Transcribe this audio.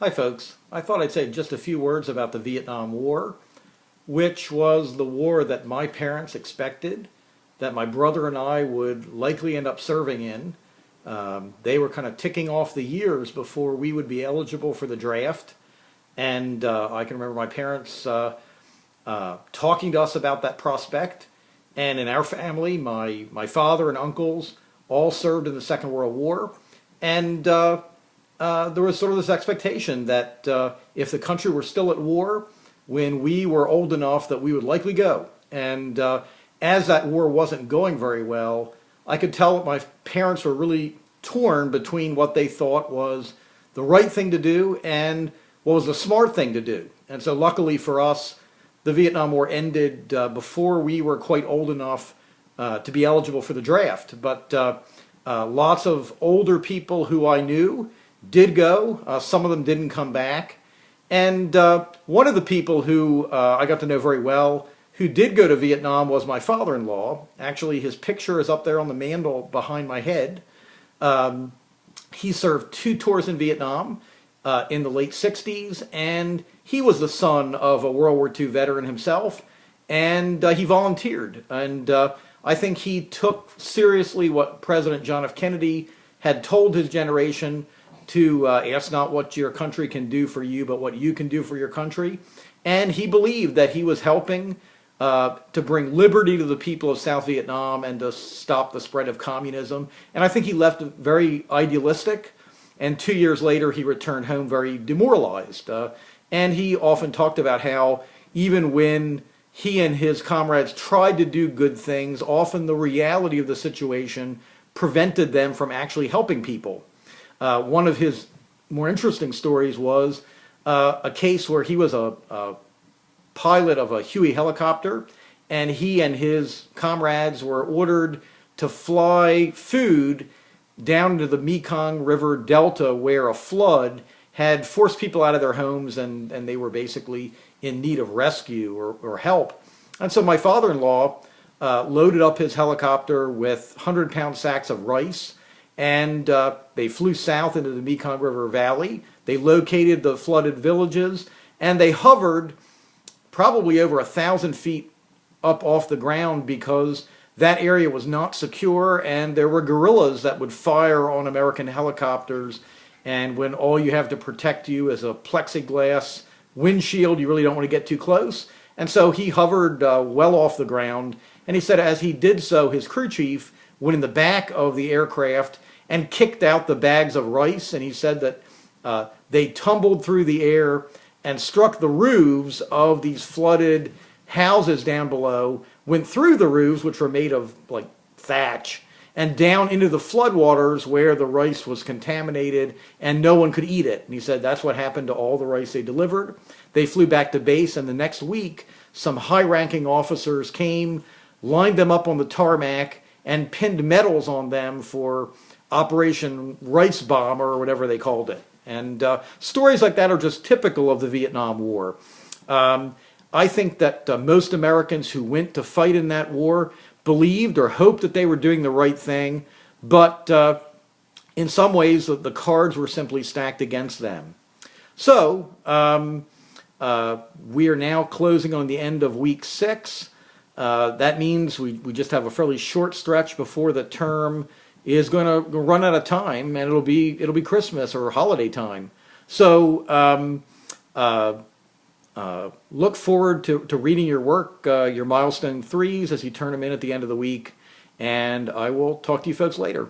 Hi folks, I thought I'd say just a few words about the Vietnam War, which was the war that my parents expected, that my brother and I would likely end up serving in. They were kind of ticking off the years before we would be eligible for the draft, and I can remember my parents talking to us about that prospect, and in our family, my father and uncles all served in the Second World War, and there was sort of this expectation that if the country were still at war, when we were old enough that we would likely go. And as that war wasn't going very well, I could tell that my parents were really torn between what they thought was the right thing to do and what was the smart thing to do. And so luckily for us, the Vietnam War ended before we were quite old enough to be eligible for the draft. But lots of older people who I knew did go. Some of them didn't come back. And one of the people who I got to know very well who did go to Vietnam was my father-in-law. Actually, his picture is up there on the mantle behind my head. He served 2 tours in Vietnam in the late 60s, and he was the son of a World War II veteran himself, and he volunteered. And I think he took seriously what President John F. Kennedy had told his generation, to ask not what your country can do for you, but what you can do for your country. And he believed that he was helping to bring liberty to the people of South Vietnam and to stop the spread of communism. And I think he left very idealistic. And 2 years later, he returned home very demoralized. And he often talked about how even when he and his comrades tried to do good things, often the reality of the situation prevented them from actually helping people. One of his more interesting stories was a case where he was a pilot of a Huey helicopter, and he and his comrades were ordered to fly food down into the Mekong River Delta, where a flood had forced people out of their homes, and they were basically in need of rescue or help. And so my father-in-law loaded up his helicopter with 100-pound sacks of rice, and they flew south into the Mekong River Valley. They located the flooded villages, and they hovered probably over 1,000 feet up off the ground because that area was not secure, and there were guerrillas that would fire on American helicopters. And when all you have to protect you is a plexiglass windshield, you really don't want to get too close. And so he hovered well off the ground, and he said as he did so, his crew chief went in the back of the aircraft and kicked out the bags of rice, and he said that they tumbled through the air and struck the roofs of these flooded houses down below, went through the roofs, which were made of like thatch, and down into the floodwaters where the rice was contaminated and no one could eat it. And he said that's what happened to all the rice they delivered. They flew back to base, and the next week some high-ranking officers came, lined them up on the tarmac, and pinned medals on them for Operation Rice Bomb, or whatever they called it. And stories like that are just typical of the Vietnam War. I think that most Americans who went to fight in that war believed or hoped that they were doing the right thing, but in some ways the cards were simply stacked against them. So we are now closing on the end of week 6. That means we just have a fairly short stretch before the term is going to run out of time, and it'll be Christmas or holiday time. So look forward to reading your work, your milestone 3s, as you turn them in at the end of the week, and I will talk to you folks later.